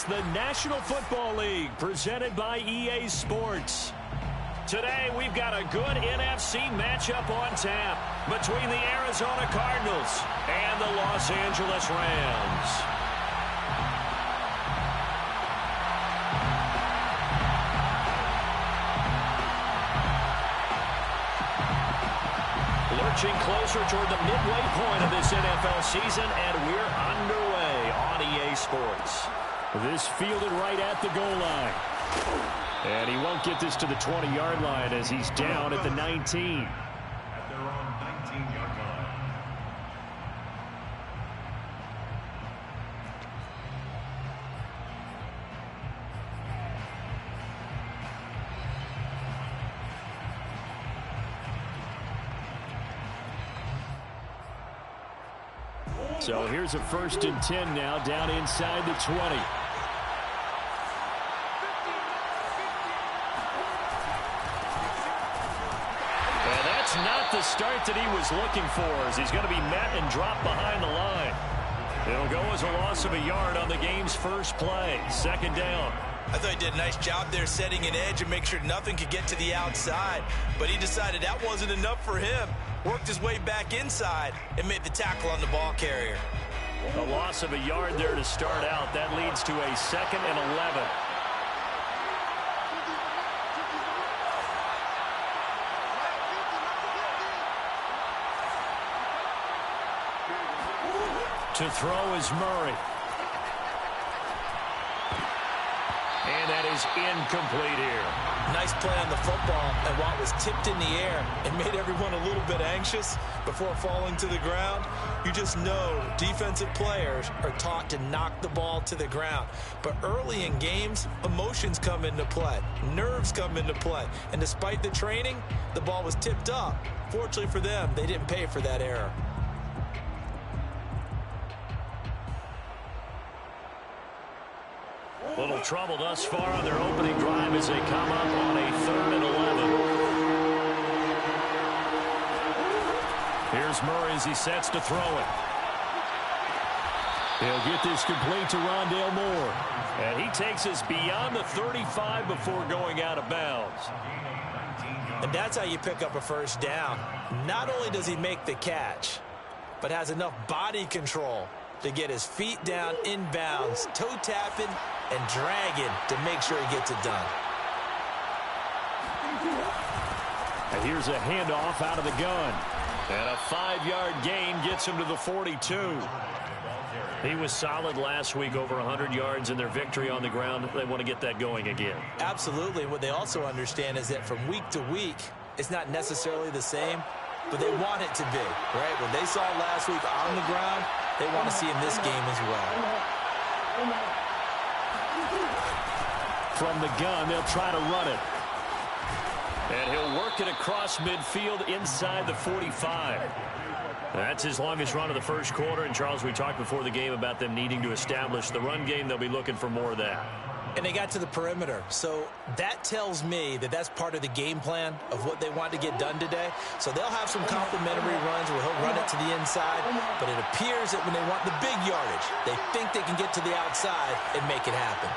It's the National Football League presented by EA Sports. Today, we've got a good NFC matchup on tap between the Arizona Cardinals and the Los Angeles Rams. Lurching closer toward the midway point of this NFL season, and we're underway on EA Sports. This fielded right at the goal line. And he won't get this to the 20-yard line as he's down at the 19. At their own 19-yard line. So here's a 1st and 10 now, down inside the 20. And that's not the start that he was looking for, as he's going to be met and dropped behind the line. It'll go as a loss of a yard on the game's first play. 2nd down. I thought he did a nice job there setting an edge and make sure nothing could get to the outside. But he decided that wasn't enough for him. Worked his way back inside and made the tackle on the ball carrier. A loss of a yard there to start out. That leads to a 2nd and 11. To throw is Murray. And that is incomplete here. Nice play on the football, and while it was tipped in the air, it made everyone a little bit anxious before falling to the ground. You just know defensive players are taught to knock the ball to the ground. But early in games, emotions come into play. Nerves come into play. And despite the training, the ball was tipped up. Fortunately for them, they didn't pay for that error. Little trouble thus far on their opening drive as they come up on a 3rd and 11. Here's Murray as he sets to throw it. He'll get this complete to Rondale Moore. And he takes us beyond the 35 before going out of bounds. And that's how you pick up a 1st down. Not only does he make the catch, but has enough body control to get his feet down inbounds, toe tapping and dragging to make sure he gets it done. And here's a handoff out of the gun. And a 5-yard gain gets him to the 42. He was solid last week, over 100 yards in their victory on the ground. They want to get that going again. Absolutely. What they also understand is that from week to week, it's not necessarily the same, but they want it to be, right? What they saw last week on the ground, they want to see in this game as well. From the gun, they'll try to run it. And he'll work it across midfield inside the 45. That's his longest run of the first quarter. And, Charles, we talked before the game about them needing to establish the run game. They'll be looking for more of that. And they got to the perimeter. So that tells me that that's part of the game plan of what they want to get done today. So they'll have some complimentary runs where he'll run it to the inside. But it appears that when they want the big yardage, they think they can get to the outside and make it happen.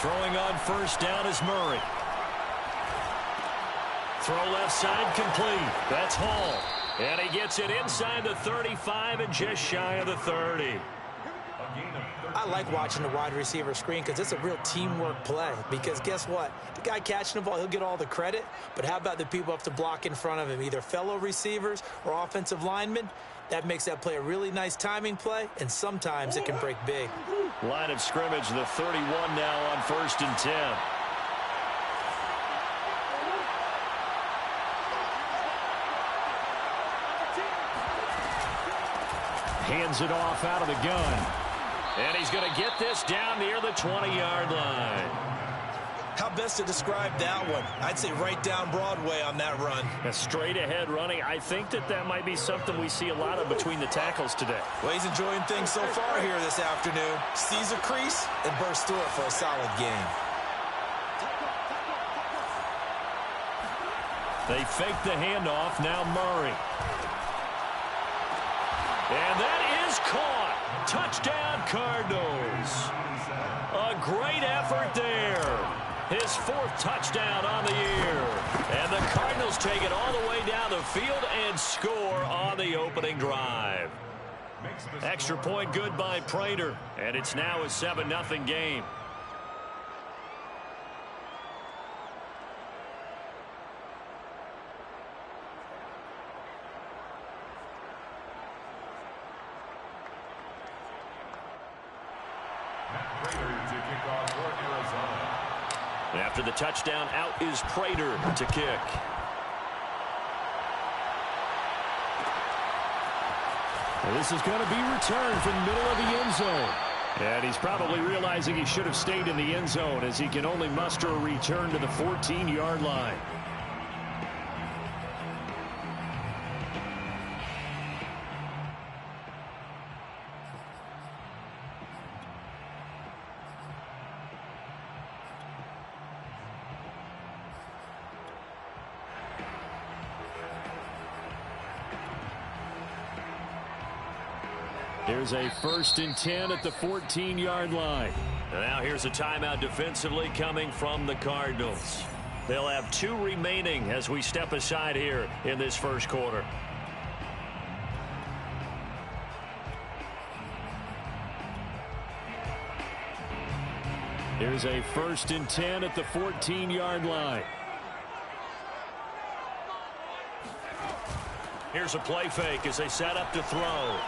Throwing on 1st down is Murray. Throw left side complete. That's Hall. And he gets it inside the 35 and just shy of the 30. I like watching the wide receiver screen because it's a real teamwork play. Because guess what? The guy catching the ball, he'll get all the credit. But how about the people have to block in front of him, either fellow receivers or offensive linemen? That makes that play a really nice timing play, and sometimes it can break big. Line of scrimmage, the 31 now on 1st and 10. Hands it off out of the gun. And he's going to get this down near the 20-yard line. How best to describe that one? I'd say right down Broadway on that run. A straight-ahead running. I think that might be something we see a lot of between the tackles today. Well, he's enjoying things so far here this afternoon. Sees a crease and bursts through it for a solid gain. They fake the handoff. Now Murray. And that is caught. Touchdown, Cardinals. A great effort there. His fourth touchdown on the year. And the Cardinals take it all the way down the field and score on the opening drive. Extra point good by Prater. And it's now a 7-0 game. After the touchdown, out is Prater to kick. And this is going to be returned from the middle of the end zone. And he's probably realizing he should have stayed in the end zone as he can only muster a return to the 14-yard line. Here's a 1st and 10 at the 14-yard line. And now here's a timeout defensively coming from the Cardinals. They'll have 2 remaining as we step aside here in this first quarter. Here's a 1st and 10 at the 14-yard line. Here's a play fake as they set up to throw.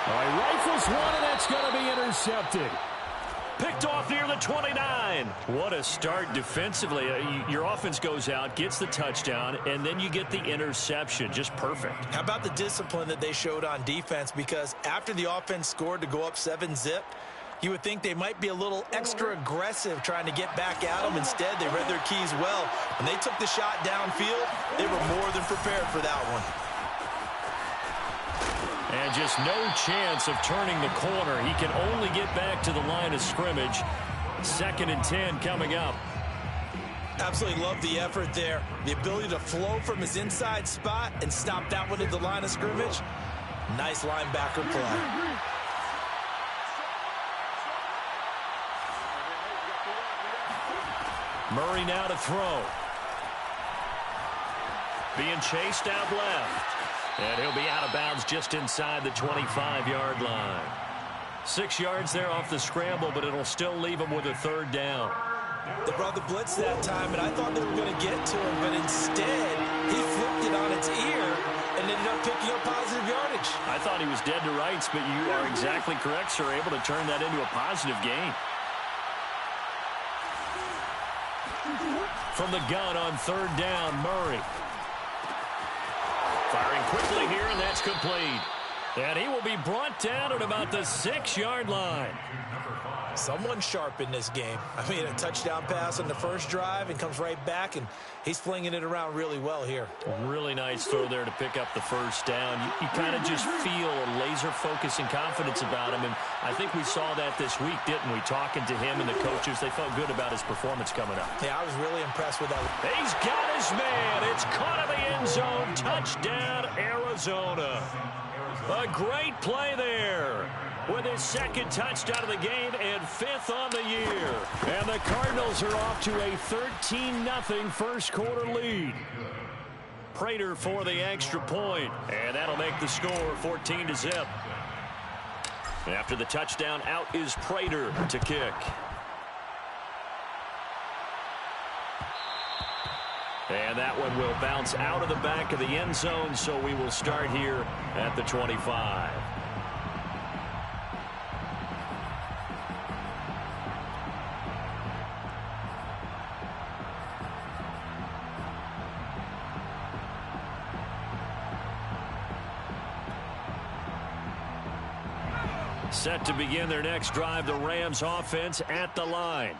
All right, rifles one, and that's going to be intercepted. Picked off near the 29. What a start defensively. Your offense goes out, gets the touchdown, and then you get the interception. Just perfect. How about the discipline that they showed on defense? Because after the offense scored to go up 7-zip, you would think they might be a little extra aggressive trying to get back at them. Instead, they read their keys well. When they took the shot downfield, they were more than prepared for that one. And just no chance of turning the corner. He can only get back to the line of scrimmage. 2nd and 10 coming up. Absolutely love the effort there. The ability to flow from his inside spot and stop that one at the line of scrimmage. Nice linebacker play. Murray now to throw. Being chased out left. And he'll be out of bounds just inside the 25-yard line. 6 yards there off the scramble, but it'll still leave him with a 3rd down. They brought the blitz that time, and I thought they were going to get to him, but instead he flipped it on its ear and ended up picking up positive yardage. I thought he was dead to rights, but you are exactly correct, sir. Able to turn that into a positive gain. From the gun on 3rd down, Murray. Firing quickly here, and that's complete. And he will be brought down at about the 6-yard line. Someone sharp in this game. I mean, a touchdown pass on the first drive and comes right back, and he's flinging it around really well here. Really nice throw there to pick up the 1st down. You kind of just feel a laser focus and confidence about him, and I think we saw that this week, didn't we? Talking to him and the coaches, they felt good about his performance coming up. Yeah, I was really impressed with that. He's got his man. It's caught in the end zone. Touchdown, Arizona. A great play there with his 2nd touchdown of the game and 5th on the year. And the Cardinals are off to a 13-0 first quarter lead. Prater for the extra point, and that'll make the score 14-0. After the touchdown, out is Prater to kick. And that one will bounce out of the back of the end zone, so we will start here at the 25. Set to begin their next drive, the Rams offense at the line.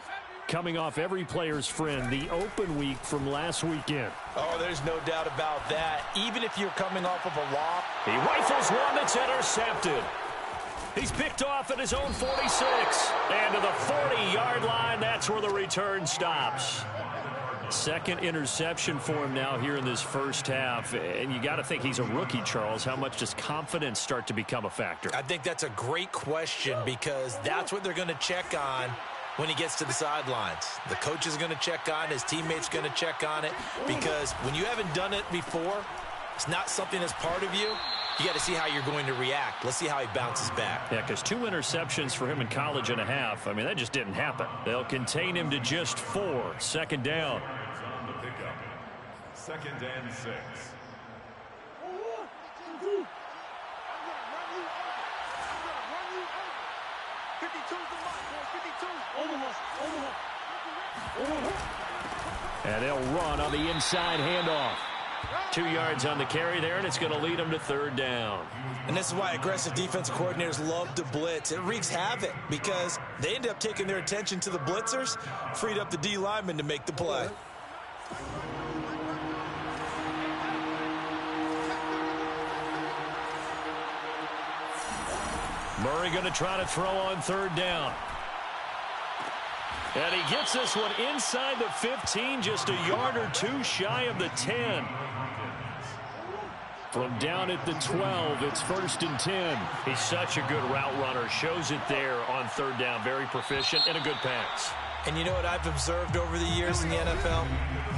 Coming off every player's friend, the open week from last weekend. Oh, there's no doubt about that. Even if you're coming off of a loss. He rifles one that's intercepted. He's picked off at his own 46. And to the 40-yard line, that's where the return stops. Second interception for him now here in this first half. And you got to think he's a rookie, Charles. How much does confidence start to become a factor? I think that's a great question because that's what they're going to check on when he gets to the sidelines. The coach is going to check on it. His teammates going to check on it because when you haven't done it before, it's not something that's part of you. You got to see how you're going to react. Let's see how he bounces back. Yeah, because 2 interceptions for him in college and a half. I mean, that just didn't happen. They'll contain him to just 4. Second down. On the pickup. 2nd and 6. And they'll run on the inside handoff. 2 yards on the carry there, and it's going to lead them to 3rd down. And this is why aggressive defensive coordinators love to blitz. It wreaks havoc because they end up taking their attention to the blitzers, freed up the D lineman to make the play. Murray going to try to throw on 3rd down. And he gets this one inside the 15, just a yard or 2 shy of the 10. From down at the 12, it's 1st and 10. He's such a good route runner. Shows it there on 3rd down. Very proficient and a good pass. And you know what I've observed over the years in the NFL?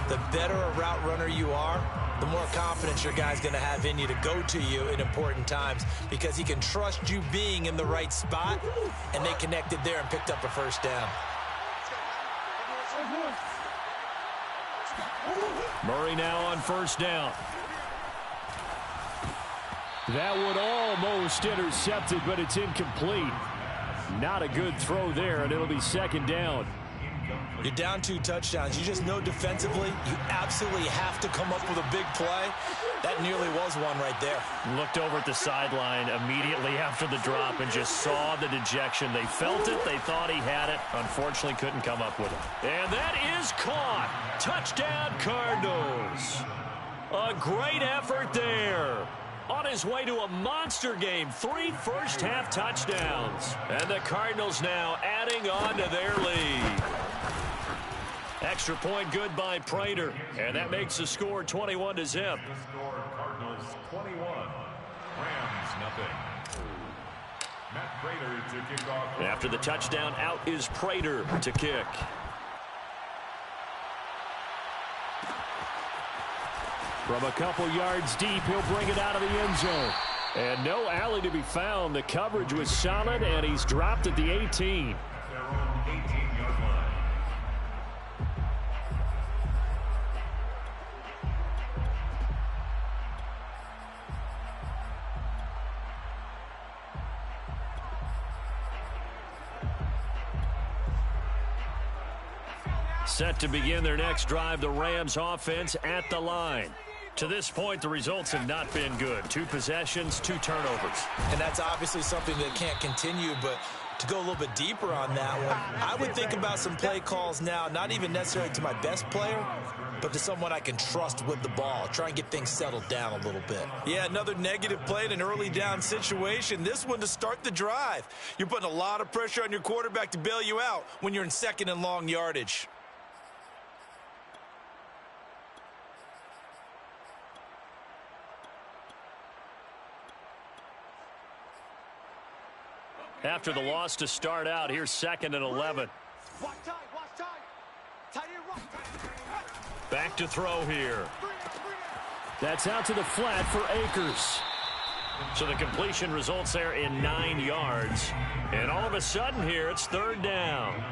The better a route runner you are, the more confidence your guy's going to have in you to go to you in important times because he can trust you being in the right spot, and they connected there and picked up a 1st down. Murray now on 1st down. That one almost intercepted, but it's incomplete. Not a good throw there, and it'll be 2nd down. You're down 2 touchdowns. You just know defensively you absolutely have to come up with a big play. That nearly was one right there. Looked over at the sideline immediately after the drop and just saw the dejection. They felt it. They thought he had it. Unfortunately, couldn't come up with it. And that is caught. Touchdown, Cardinals. A great effort there. On his way to a monster game, 3 first-half touchdowns. And the Cardinals now adding on to their lead. Extra point good by Prater. And that makes the score 21-0. The score, Cardinals 21, Rams nothing. Matt Prater to kick off. After the touchdown, out is Prater to kick. From a couple yards deep, he'll bring it out of the end zone. And no alley to be found. The coverage was solid, and he's dropped at the 18. Their own 18-yard line. Set to begin their next drive, the Rams offense at the line. To this point, the results have not been good. 2 possessions, 2 turnovers. And that's obviously something that can't continue, but to go a little bit deeper on that one, I would think about some play calls now, not even necessarily to my best player, but to someone I can trust with the ball. Try and get things settled down a little bit. Yeah, another negative play in an early down situation. This one to start the drive. You're putting a lot of pressure on your quarterback to bail you out when you're in 2nd and long yardage. After the loss to start out, here's 2nd and 11. Back to throw here. That's out to the flat for Akers. So the completion results there in 9 yards. And all of a sudden here, it's 3rd down.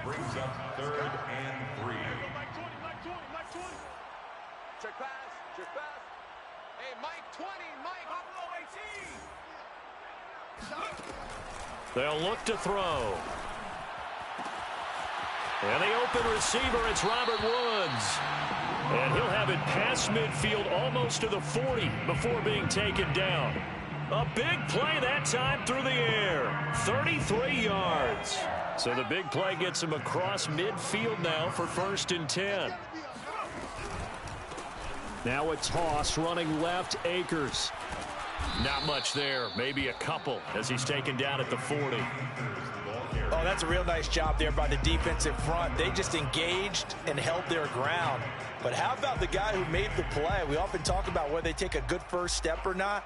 Brings up 3rd and 3. Check pass. Hey, Mike 20, Mike Buffalo 18. They'll look to throw. And the open receiver, it's Robert Woods. And he'll have it past midfield almost to the 40 before being taken down. A big play that time through the air. 33 yards. So the big play gets him across midfield now for 1st and 10. Now a toss running left, Akers. Not much there, maybe a couple as he's taken down at the 40. Oh, that's a real nice job there by the defensive front. They just engaged and held their ground. But how about the guy who made the play? We often talk about whether they take a good first step or not.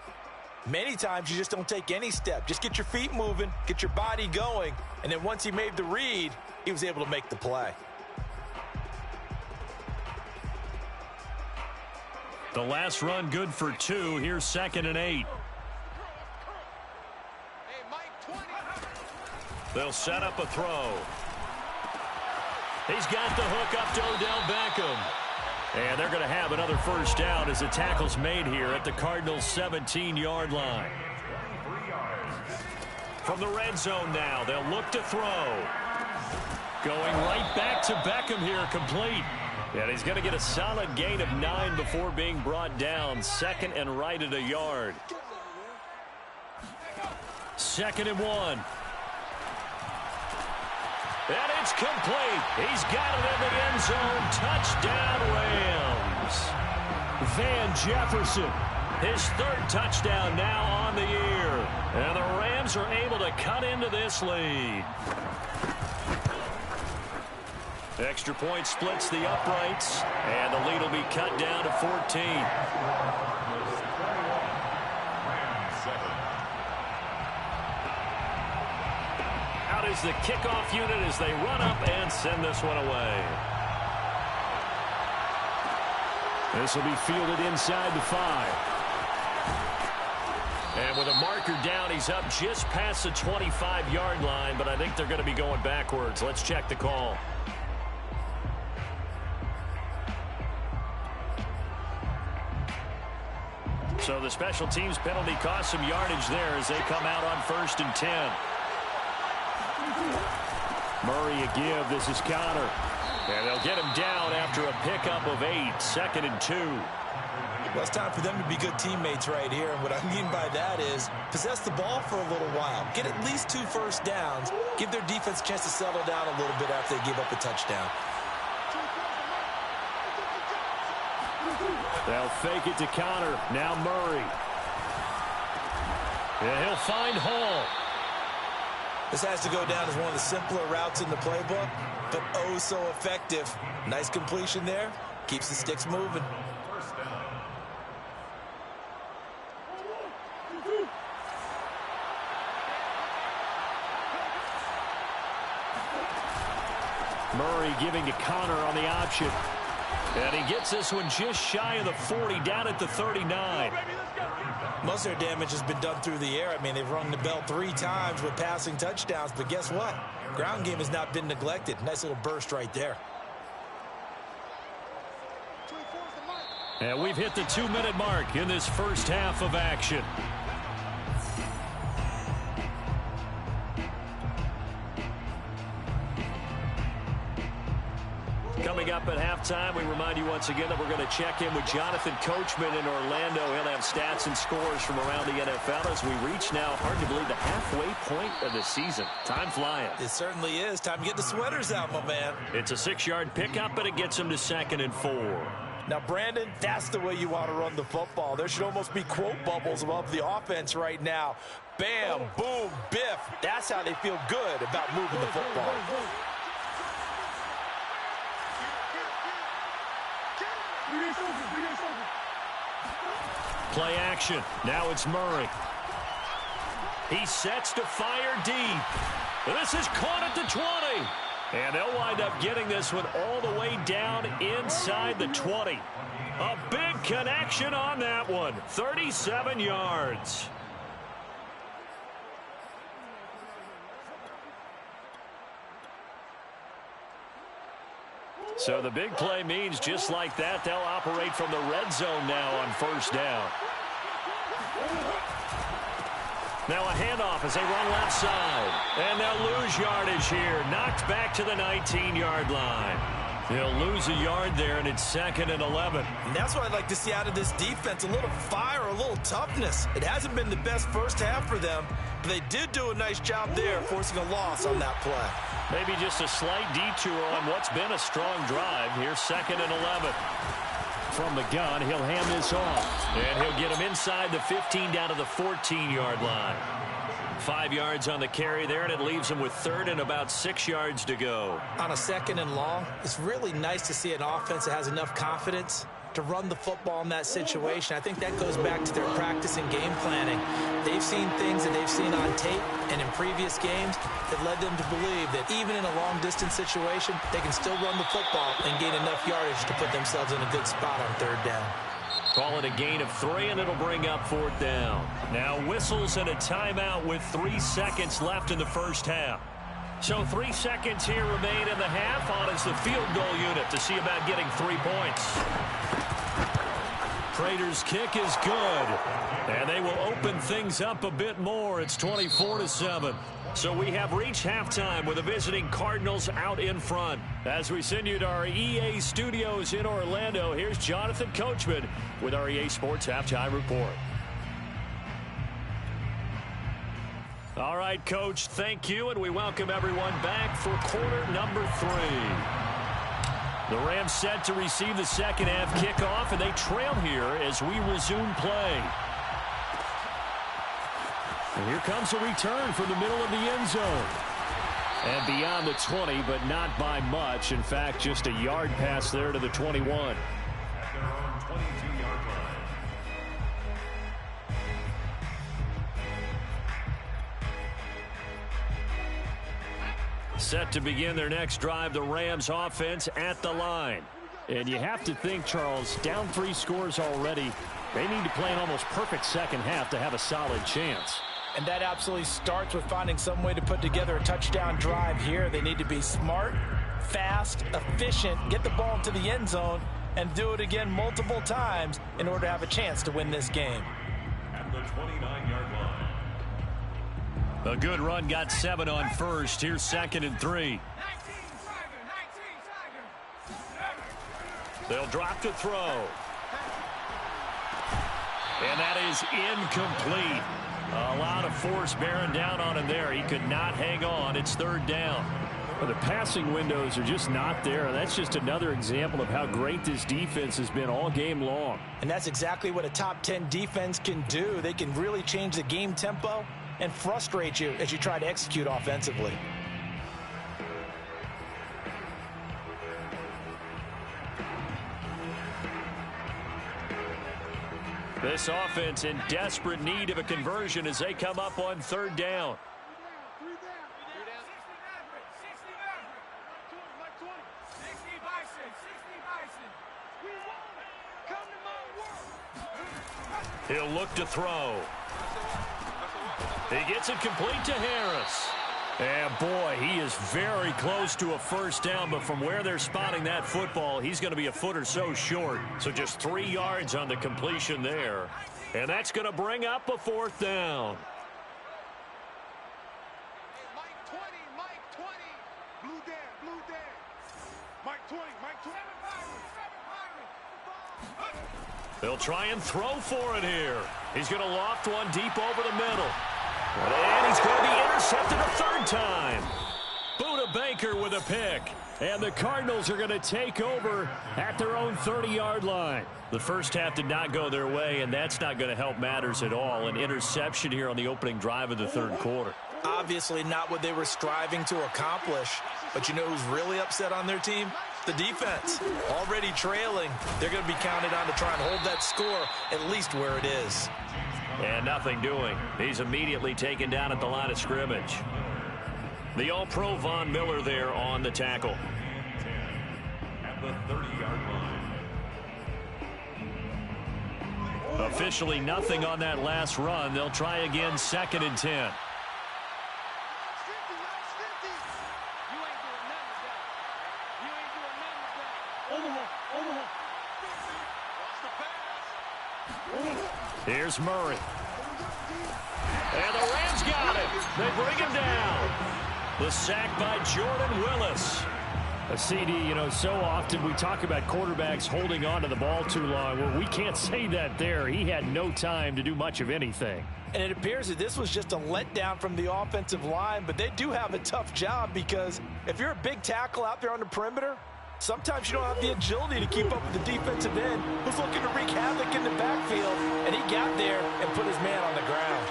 Many times you just don't take any step. Just get your feet moving, get your body going, and then once he made the read, he was able to make the play. The last run good for 2. Here's 2nd and 8. Hey, Mike, 20. They'll set up a throw. He's got the hook up to Odell Beckham. And they're going to have another first down as the tackle's made here at the Cardinals' 17-yard line. From the red zone now, they'll look to throw. Going right back to Beckham here, complete. And he's going to get a solid gain of 9 before being brought down. 2nd and right at a yard. 2nd and 1. And it's complete. He's got it in the end zone. Touchdown, Rams. Van Jefferson, his 3rd touchdown now on the year. And the Rams are able to cut into this lead. Extra point splits the uprights. And the lead will be cut down to 14. Is the kickoff unit as they run up and send this one away. This will be fielded inside the 5. And with a marker down, he's up just past the 25-yard line, but I think they're going to be going backwards. Let's check the call. So the special teams penalty cost some yardage there as they come out on 1st and 10. Murray a give. This is Connor. And they'll get him down after a pickup of 8. 2nd and 2. Well, it's time for them to be good teammates right here. And what I mean by that is possess the ball for a little while. Get at least 2 first downs. Give their defense a chance to settle down a little bit after they give up a touchdown. They'll fake it to Connor. Now Murray. And he'll find Hall. This has to go down as one of the simpler routes in the playbook, but oh so effective. Nice completion there. Keeps the sticks moving. Murray giving to Connor on the option. And he gets this one just shy of the 40, down at the 39. Most of their damage has been done through the air. I mean, they've rung the bell 3 times with passing touchdowns, but guess what? Ground game has not been neglected. Nice little burst right there. And we've hit the 2-minute mark in this first half of action. Coming up at halftime, we remind you once again that we're going to check in with Jonathan Coachman in Orlando. He'll have stats and scores from around the NFL as we reach now, hard to believe, the halfway point of the season. Time flying. It certainly is. Time to get the sweaters out, my man. It's a 6-yard pickup, but it gets him to 2nd and 4. Now, Brandon, that's the way you want to run the football. There should almost be quote bubbles above the offense right now. Bam, boom, biff. That's how they feel good about moving the football. Play action. Now it's Murray. He sets to fire deep. This is caught at the 20. And they'll wind up getting this one all the way down inside the 20. A big connection on that one. 37 yards. So the big play means just like that, they'll operate from the red zone now on 1st down. Now a handoff as they run left side. And they'll lose yardage here. Knocked back to the 19-yard line. They'll lose a yard there, and it's 2nd and 11. And that's what I'd like to see out of this defense, a little fire, a little toughness. It hasn't been the best first half for them, but they did do a nice job there, forcing a loss on that play. Maybe just a slight detour on what's been a strong drive. Here's 2nd and 11. From the gun, he'll hand this off. And he'll get him inside the 15 down to the 14-yard line. 5 yards on the carry there, and it leaves them with third and about 6 yards to go. On a 2nd and long, it's really nice to see an offense that has enough confidence to run the football in that situation. I think that goes back to their practice and game planning. They've seen things that they've seen on tape and in previous games that led them to believe that even in a long-distance situation, they can still run the football and gain enough yardage to put themselves in a good spot on 3rd down. Call it a gain of 3, and it'll bring up 4th down. Now whistles and a timeout with 3 seconds left in the first half. So 3 seconds here remain in the half. On is the field goal unit to see about getting 3 points. Prater's kick is good, and they will open things up a bit more. It's 24-7. So we have reached halftime with the visiting Cardinals out in front. As we send you to our EA studios in Orlando, here's Jonathan Coachman with our EA Sports Halftime Report. All right, Coach, thank you, and we welcome everyone back for quarter number 3. The Rams set to receive the second half kickoff, and they trail here as we resume play. And here comes a return from the middle of the end zone. And beyond the 20, but not by much. In fact, just a yard pass there to the 21. At their own 22-yard line. Set to begin their next drive, the Rams offense at the line. And you have to think, Charles, down 3 scores already. They need to play an almost perfect second half to have a solid chance. And that absolutely starts with finding some way to put together a touchdown drive here. They need to be smart, fast, efficient, get the ball into the end zone, and do it again multiple times in order to have a chance to win this game. At the 29-yard line. A good run, got 7 on first. Here's 2nd and 3. They'll drop to throw. And that is incomplete. A lot of force bearing down on him there. He could not hang on. It's 3rd down. Well, the passing windows are just not there. That's just another example of how great this defense has been all game long. And that's exactly what a top 10 defense can do. They can really change the game tempo and frustrate you as you try to execute offensively. This offense in desperate need of a conversion as they come up on 3rd down. He'll look to throw. He gets it complete to Harris. And boy, he is very close to a 1st down, but from where they're spotting that football, he's going to be a foot or so short. So just 3 yards on the completion there. And that's going to bring up a 4th down. Mike 20, Mike 20. Blue Dan. Mike 20, Mike 20. They'll try and throw for it here. He's going to loft one deep over the middle. And he's going to be intercepted a 3rd time. Buda Baker with a pick. And the Cardinals are going to take over at their own 30-yard line. The first half did not go their way, and that's not going to help matters at all. An interception here on the opening drive of the 3rd quarter. Obviously not what they were striving to accomplish. But you know who's really upset on their team? The defense. Already trailing. They're going to be counted on to try and hold that score at least where it is. And nothing doing. He's immediately taken down at the line of scrimmage. The All-Pro Von Miller there on the tackle. At the 30-yard line. Officially nothing on that last run. They'll try again, 2nd and 10. Here's Murray. And the Rams got it. They bring him down. The sack by Jordan Willis. A CD, you know, so often we talk about quarterbacks holding on to the ball too long. Well, we can't say that there. He had no time to do much of anything. And it appears that this was just a letdown from the offensive line, but they do have a tough job because if you're a big tackle out there on the perimeter, sometimes you don't have the agility to keep up with the defensive end who's looking to wreak havoc in the backfield, and he got there and put his man on the ground.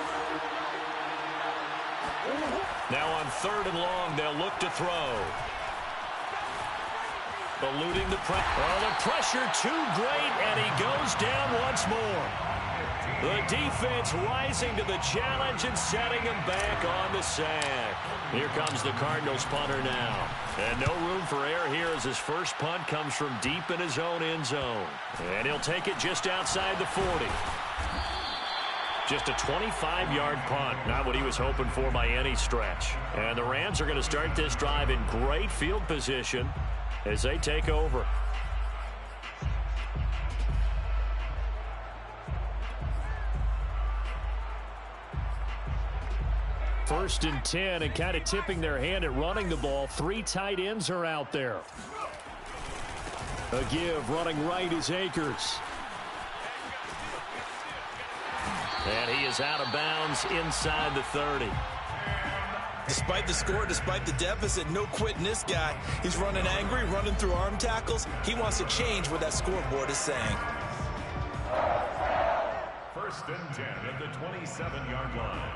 Now on 3rd and long, they'll look to throw. Eluding the pressure. Oh, the pressure too great, and he goes down once more. The defense rising to the challenge and setting him back on the sack. Here comes the Cardinals punter now. And no room for error here as his first punt comes from deep in his own end zone. And he'll take it just outside the 40. Just a 25-yard punt, not what he was hoping for by any stretch. And the Rams are going to start this drive in great field position as they take over. First and 10, and kind of tipping their hand at running the ball. 3 tight ends are out there. A give, running right is Akers. And he is out of bounds inside the 30. Despite the score, despite the deficit, no quitting this guy. He's running angry, running through arm tackles. He wants to change what that scoreboard is saying. First and 10 at the 27-yard line.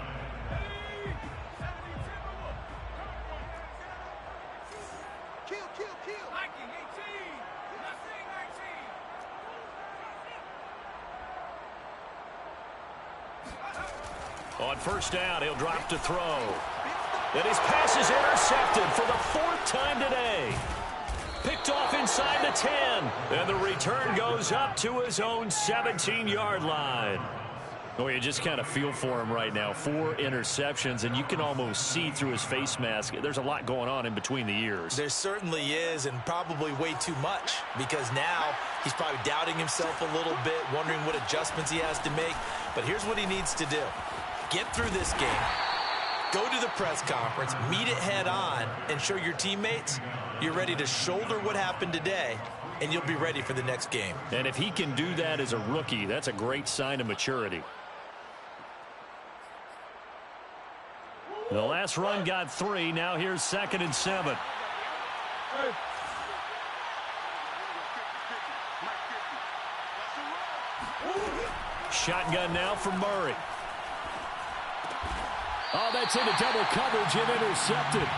On first down, he'll drop to throw. And his pass is intercepted for the 4th time today. Picked off inside the 10. And the return goes up to his own 17-yard line. Oh, you just kind of feel for him right now. 4 interceptions, and you can almost see through his face mask. There's a lot going on in between the ears. There certainly is, and probably way too much, because now he's probably doubting himself a little bit, wondering what adjustments he has to make. But here's what he needs to do. Get through this game, go to the press conference, meet it head on, and show your teammates you're ready to shoulder what happened today, and you'll be ready for the next game. And if he can do that as a rookie, that's a great sign of maturity. The last run got 3. Now here's 2nd and 7. Shotgun now for Murray. Oh, that's into double coverage and intercepted.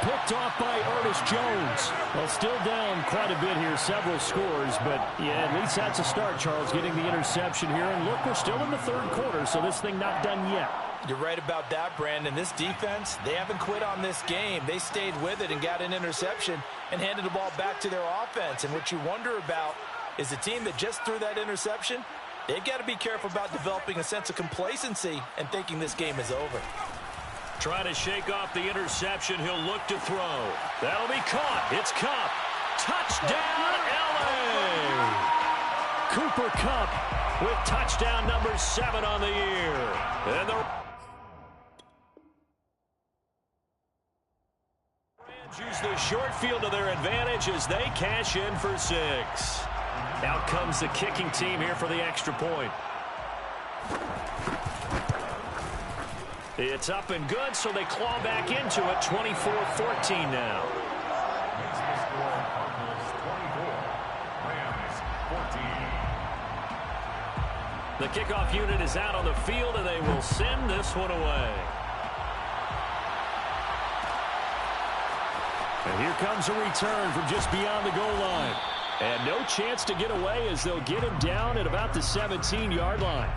Picked off by Ernest Jones. Well, still down quite a bit here, several scores, but yeah, at least that's a start, Charles, getting the interception here. And look, we're still in the 3rd quarter, so this thing not done yet. You're right about that, Brandon. This defense, they haven't quit on this game. They stayed with it and got an interception and handed the ball back to their offense. And what you wonder about is the team that just threw that interception, they've got to be careful about developing a sense of complacency and thinking this game is over. Trying to shake off the interception. He'll look to throw. That'll be caught. It's Kupp. Touchdown, L.A. Cooper Kupp with touchdown number 7 on the year. And the Rams use the short field to their advantage as they cash in for 6. Out comes the kicking team here for the extra point. It's up and good, so they claw back into it. 24-14 now. The kickoff unit is out on the field, and they will send this one away. And here comes a return from just beyond the goal line. And no chance to get away as they'll get him down at about the 17-yard line.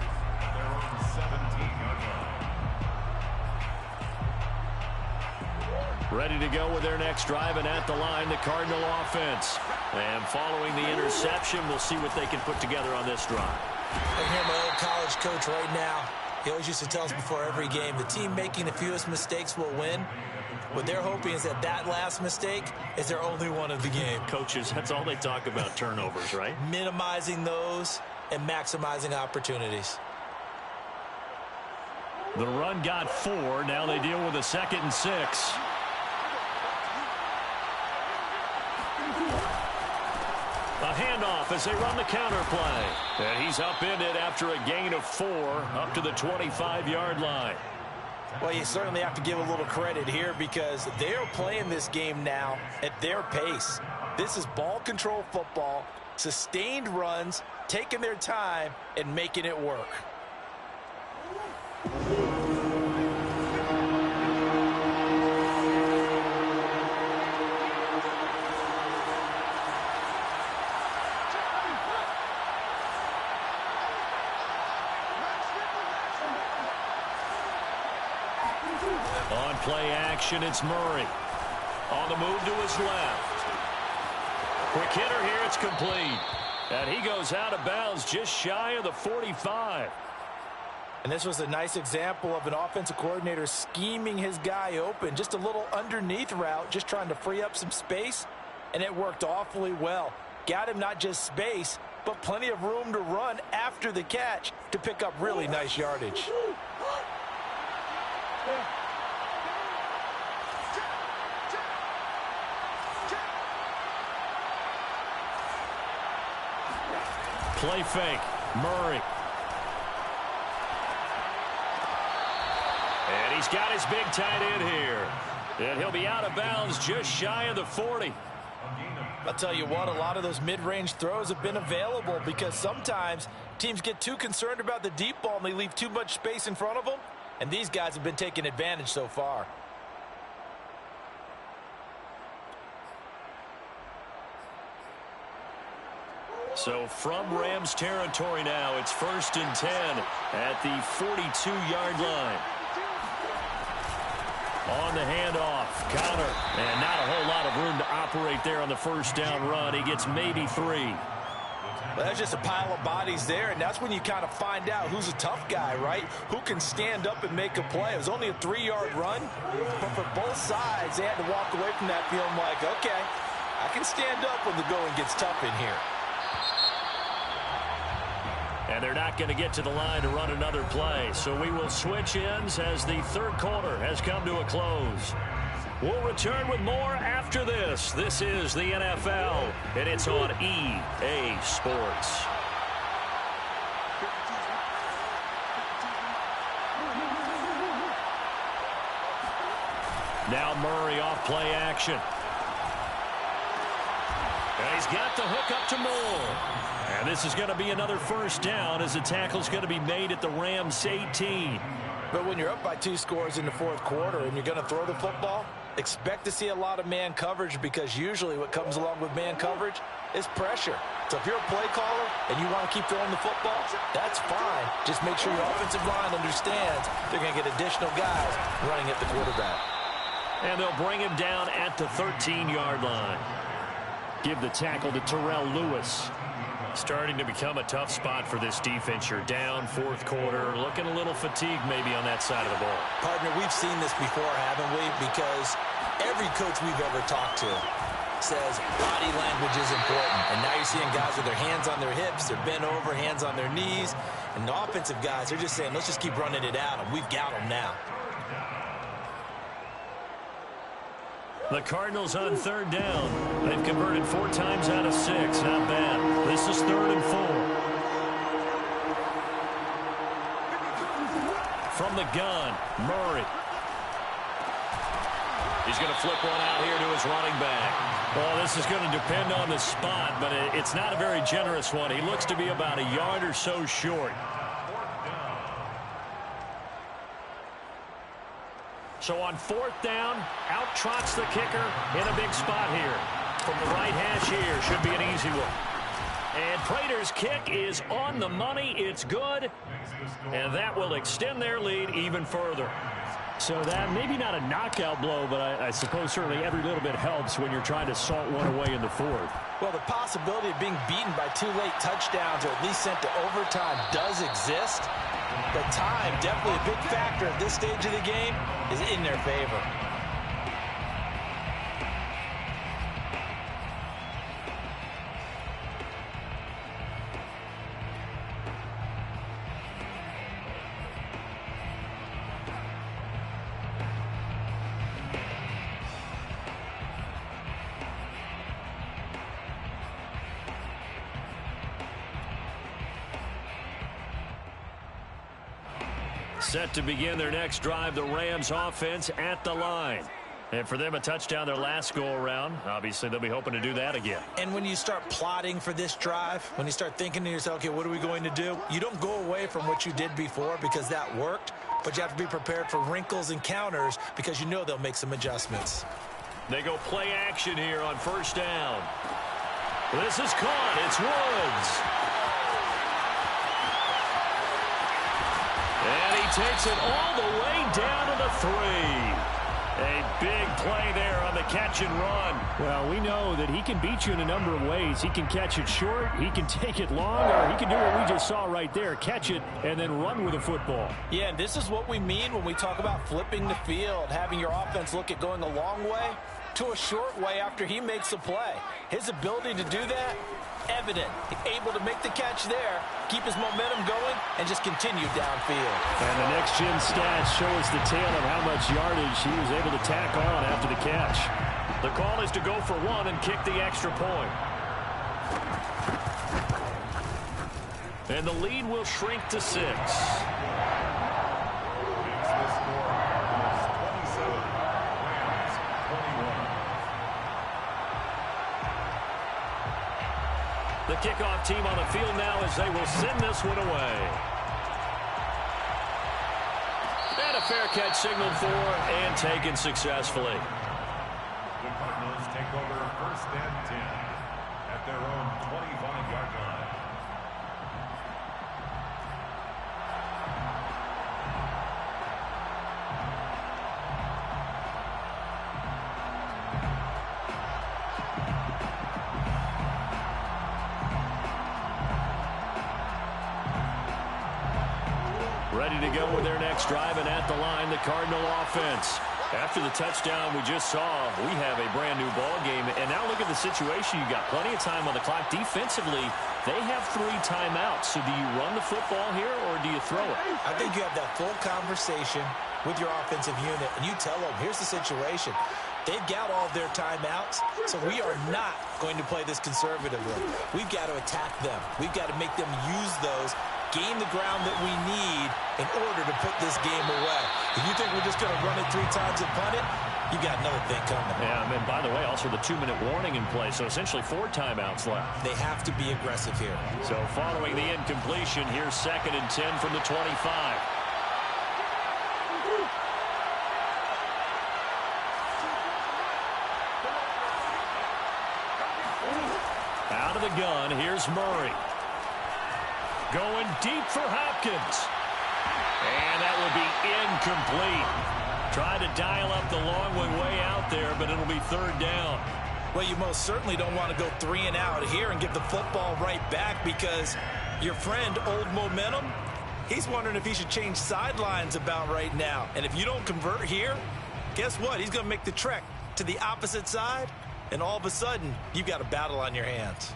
Ready to go with their next drive, and at the line, the Cardinal offense. And following the interception, we'll see what they can put together on this drive. I hear my old college coach right now. He always used to tell us before every game, the team making the fewest mistakes will win. What they're hoping is that that last mistake is their only one of the game. Coaches, that's all they talk about, turnovers, right? Minimizing those and maximizing opportunities. The run got 4. Now they deal with a 2nd and 6. A handoff as they run the counter play. And he's upended after a gain of 4 up to the 25-yard line. Well, you certainly have to give a little credit here because they're playing this game now at their pace. This is ball control football, sustained runs, taking their time, and making it work. On play action, it's Murray. On the move to his left. Quick hitter here, it's complete. And he goes out of bounds just shy of the 45. And this was a nice example of an offensive coordinator scheming his guy open. Just a little underneath route, just trying to free up some space. And it worked awfully well. Got him not just space, but plenty of room to run after the catch to pick up really nice yardage. Play fake. Murray. And he's got his big tight end here. And he'll be out of bounds just shy of the 40. I'll tell you what, a lot of those mid-range throws have been available because sometimes teams get too concerned about the deep ball and they leave too much space in front of them. And these guys have been taking advantage so far. So from Rams territory now, it's 1st and 10 at the 42-yard line. On the handoff, Connor, and not a whole lot of room to operate there on the first down run. He gets maybe 3. Well, that's just a pile of bodies there, and that's when you kind of find out who's a tough guy, right? Who can stand up and make a play. It was only a 3-yard run, but for both sides, they had to walk away from that feeling like, okay, I can stand up when the going gets tough in here. And they're not going to get to the line to run another play. So we will switch ends as the third quarter has come to a close. We'll return with more after this. This is the NFL, and it's on EA Sports. Now Murray off play action. And he's got the hook up to Moore. And this is going to be another first down as the tackle's going to be made at the Rams 18. But when you're up by 2 scores in the fourth quarter and you're going to throw the football, expect to see a lot of man coverage because usually what comes along with man coverage is pressure. So if you're a play caller and you want to keep throwing the football, that's fine. Just make sure your offensive line understands they're going to get additional guys running at the quarterback. And they'll bring him down at the 13-yard line. Give the tackle to Terrell Lewis. Starting to become a tough spot for this defense. You're down fourth quarter, looking a little fatigued maybe on that side of the ball. Partner, we've seen this before, haven't we? Because every coach we've ever talked to says body language is important. And now you're seeing guys with their hands on their hips, they're bent over, hands on their knees. And the offensive guys, they're just saying, let's just keep running it out, and we've got them now. The Cardinals on third down. They've converted 4 times out of 6. Not bad. This is 3rd and 4. From the gun, Murray. He's going to flip one out here to his running back. Well, this is going to depend on the spot, but it's not a very generous one. He looks to be about a yard or so short. So on 4th down, out trots the kicker in a big spot here. From the right hash here, should be an easy one. And Prater's kick is on the money. It's good. And that will extend their lead even further. So that maybe not a knockout blow, but I suppose certainly every little bit helps when you're trying to salt one away in the fourth. Well, the possibility of being beaten by 2 late touchdowns or at least sent to overtime does exist. But time, definitely a big factor at this stage of the game, is in their favor. Set to begin their next drive, the Rams offense at the line. And for them, a touchdown their last go-around. Obviously, they'll be hoping to do that again. And when you start plotting for this drive, when you start thinking to yourself, okay, what are we going to do? You don't go away from what you did before because that worked, but you have to be prepared for wrinkles and counters because you know they'll make some adjustments. They go play action here on first down. This is caught. It's Woods. And he takes it all the way down to the 3. A big play there on the catch and run. Well, we know that he can beat you in a number of ways. He can catch it short, he can take it long, or he can do what we just saw right there, catch it and then run with the football. Yeah, and this is what we mean when we talk about flipping the field, having your offense look at going a long way to a short way after he makes a play. His ability to do that, evident. Able to make the catch there, keep his momentum going, and just continue downfield. And the next-gen stats show us the tale of how much yardage he was able to tack on after the catch. The call is to go for 1 and kick the extra point. And the lead will shrink to 6. The kickoff team on the field now as they will send this one away. And a fair catch signaled for and taken successfully. The Cardinals take over 1st and 10 at their own 25-yard line. Ready to go with their next drive, and at the line, the Cardinal offense. After the touchdown we just saw, we have a brand-new ball game. And now look at the situation. You've got plenty of time on the clock. Defensively, they have 3 timeouts. So do you run the football here, or do you throw it? I think you have that full conversation with your offensive unit, and you tell them, here's the situation. They've got all of their timeouts, so we are not going to play this conservatively. We've got to attack them. We've got to make them use those, gain the ground that we need in order to put this game away. If you think we're just going to run it 3 times and punt it, you got another thing coming. Yeah, and by the way, also the 2-minute warning in play, so essentially 4 timeouts left. They have to be aggressive here. So following the incompletion, here's 2nd and 10 from the 25. Out of the gun, here's Murray. Going deep for Hopkins. And that will be incomplete. Tried to dial up the long way out there, but it'll be 3rd down. Well, you most certainly don't want to go 3 and out here and give the football right back, because your friend, Old Momentum, he's wondering if he should change sidelines about right now. And if you don't convert here, guess what? He's going to make the trek to the opposite side, and all of a sudden, you've got a battle on your hands.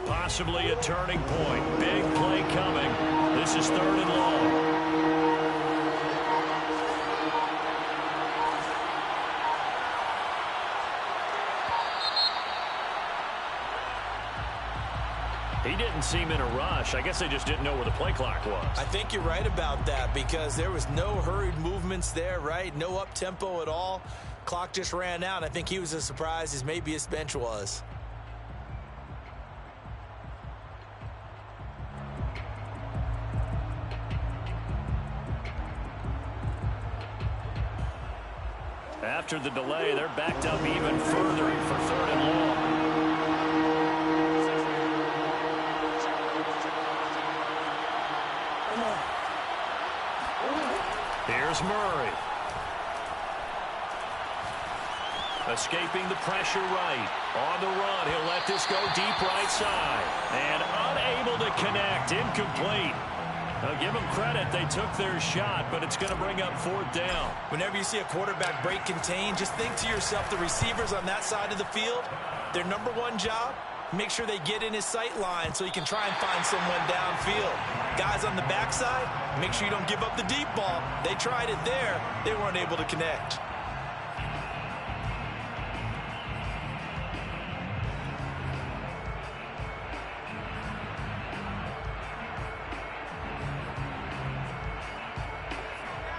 Possibly a turning point. Big play coming. This is 3rd and long. He didn't seem in a rush. I guess they just didn't know where the play clock was. I think you're right about that, because there was no hurried movements there, right? No up-tempo at all. Clock just ran out. I think he was as surprised as maybe his bench was. After the delay, they're backed up even further for 3rd and long. Here's Murray. Escaping the pressure right. On the run, he'll let this go deep right side. And unable to connect. Incomplete. Now give them credit. They took their shot, but it's going to bring up 4th down. Whenever you see a quarterback break contain, just think to yourself, the receivers on that side of the field, their number 1 job, make sure they get in his sight line so he can try and find someone downfield. Guys on the backside, make sure you don't give up the deep ball. They tried it there. They weren't able to connect.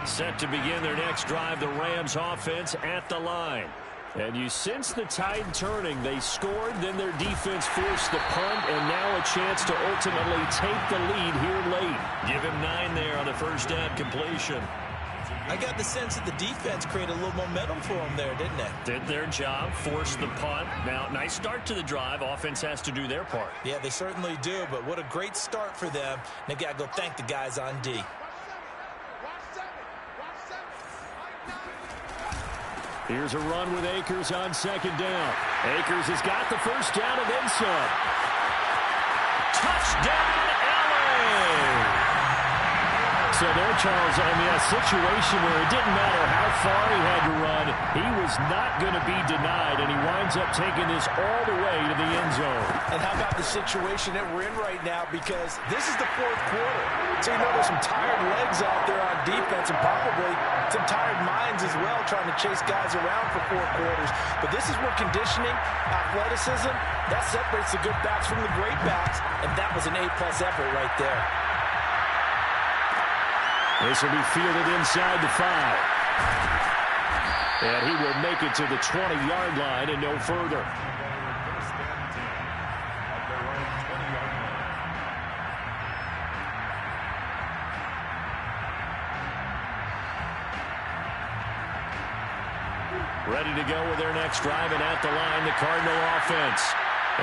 Set to begin their next drive, the Rams offense at the line. And you sense the tide turning. They scored, then their defense forced the punt, and now a chance to ultimately take the lead here late. Give him 9 there on the first down completion. I got the sense that the defense created a little momentum for them there, didn't they? Did their job, forced the punt. Now, nice start to the drive. Offense has to do their part. Yeah, they certainly do, but what a great start for them. They got to go thank the guys on D. Here's a run with Akers on second down. Akers has got the first down and then some. Touchdown, LA! So there, Charles, I mean, a situation where it didn't matter how far he had to run, he was not going to be denied, and he winds up taking this all the way to the end zone. And how about the situation that we're in right now? Because this is the fourth quarter. So you know there's some tired legs out there on defense and probably some tired minds as well trying to chase guys around for 4 quarters. But this is where conditioning, athleticism, that separates the good backs from the great backs, and that was an A-plus effort right there. This will be fielded inside the 5. And he will make it to the 20-yard line and no further. Ready to go with their next drive, and at the line, the Cardinal offense.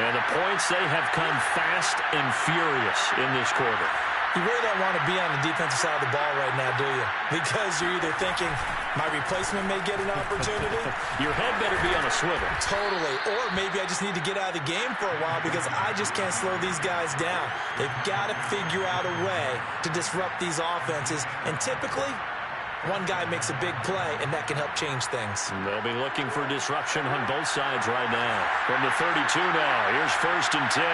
And the points, they have come fast and furious in this quarter. You really don't want to be on the defensive side of the ball right now, do you? Because you're either thinking, my replacement may get an opportunity. Your head better be on a swivel. Totally. Or maybe I just need to get out of the game for a while because I just can't slow these guys down. They've got to figure out a way to disrupt these offenses. And typically, one guy makes a big play, and that can help change things. They'll be looking for disruption on both sides right now. From the 32 now, here's 1st and 10.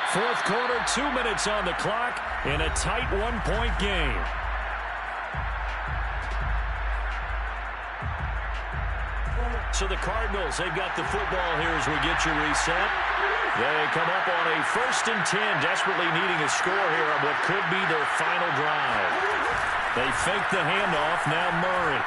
Fourth quarter, 2 minutes on the clock in a tight 1-point game. So the Cardinals, they've got the football here as we get you reset. They come up on a 1st and 10, desperately needing a score here on what could be their final drive. They fake the handoff, now Murray.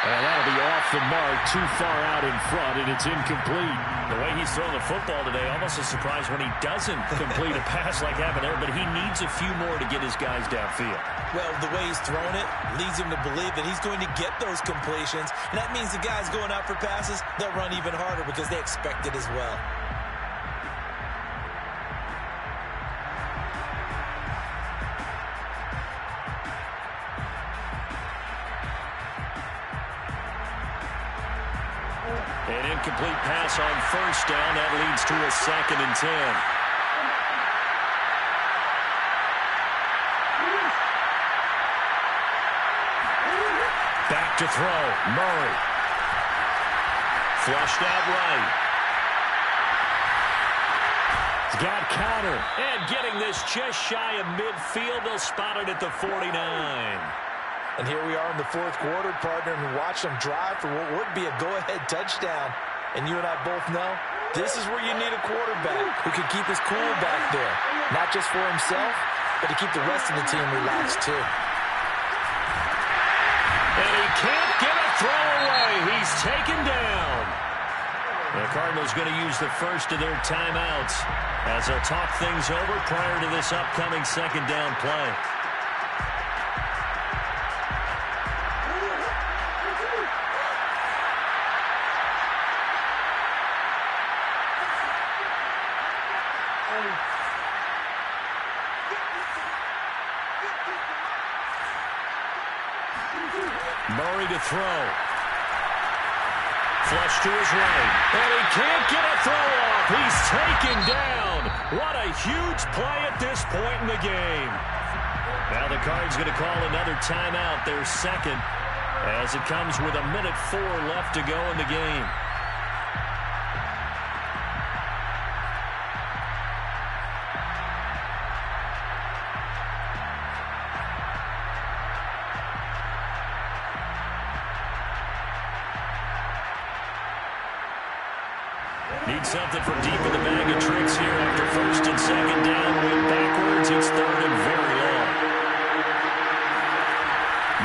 And that'll be off the mark, too far out in front, and it's incomplete. The way he's throwing the football today, almost a surprise when he doesn't complete a pass like happened there, but he needs a few more to get his guys downfield. Well, the way he's thrown it leads him to believe that he's going to get those completions, and that means the guys going out for passes, they'll run even harder because they expect it as well. An incomplete pass on 1st down. That leads to a 2nd and 10. Back to throw. Murray. Flushed out right. He's got counter. And getting this just shy of midfield. They'll spot it at the 49. And here we are in the fourth quarter, partner, and watch them drive for what would be a go-ahead touchdown. And you and I both know this is where you need a quarterback who can keep his cool back there. Not just for himself, but to keep the rest of the team relaxed, too. And he can't get a throw away. He's taken down. The Cardinals going to use the first of their timeouts as they'll talk things over prior to this upcoming 2nd down play. Murray to throw. Flush to his right. And he can't get a throw off. He's taken down. What a huge play at this point in the game. Now the Cards going to call another timeout, their 2nd, as it comes with 1:04 left to go in the game. Need something from deep in the bag of tricks here after 1st and 2nd down. Went backwards. It's 3rd and very long.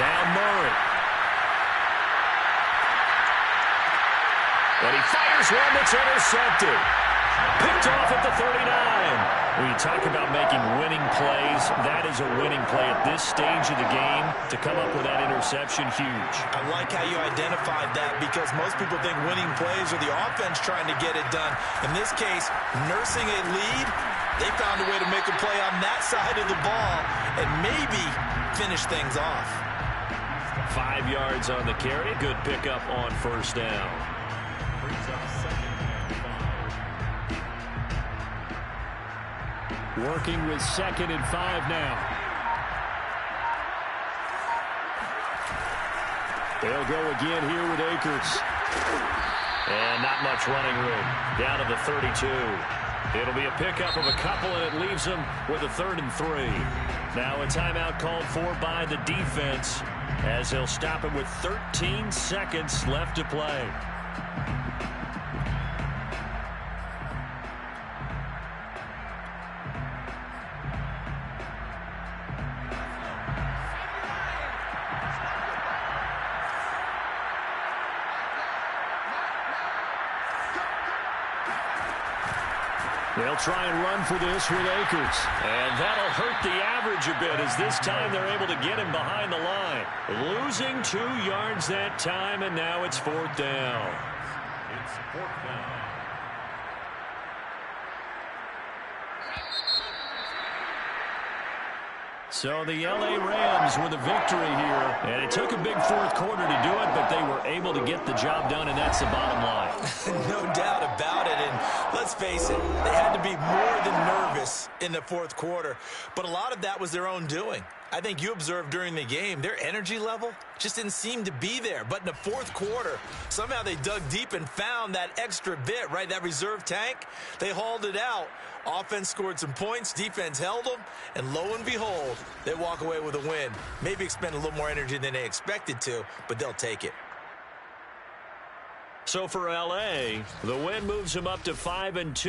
Now Murray. And he fires one that's intercepted. Picked off at the 39. talk about making winning plays. That is a winning play at this stage of the game. To come up with that interception, huge. I like how you identified that because most people think winning plays are the offense trying to get it done. In this case, nursing a lead, they found a way to make a play on that side of the ball and maybe finish things off. 5 yards on the carry. Good pickup on first down. Brings up second and 5. Working with 2nd and 5 now. They'll go again here with Akers. And not much running room. Down to the 32. It'll be a pickup of a couple, and it leaves them with a 3rd and 3. Now a timeout called for by the defense as they'll stop it with 13 seconds left to play. They'll try and run for this with Akers. And that'll hurt the average a bit as this time they're able to get him behind the line. Losing 2 yards that time, and now it's 4th down. It's 4th down. So the L.A. Rams with a victory here. And it took a big 4th quarter to do it, but they were able to get the job done, and that's the bottom line. No doubt about it, and let's face it, they had to be more than nervous in the 4th quarter, but a lot of that was their own doing. I think you observed during the game, their energy level just didn't seem to be there. But in the 4th quarter, somehow they dug deep and found that extra bit, right? That reserve tank, they hauled it out. Offense scored some points, defense held them, and lo and behold, they walk away with a win. Maybe expend a little more energy than they expected to, but they'll take it. So for L.A., the win moves them up to 5-2.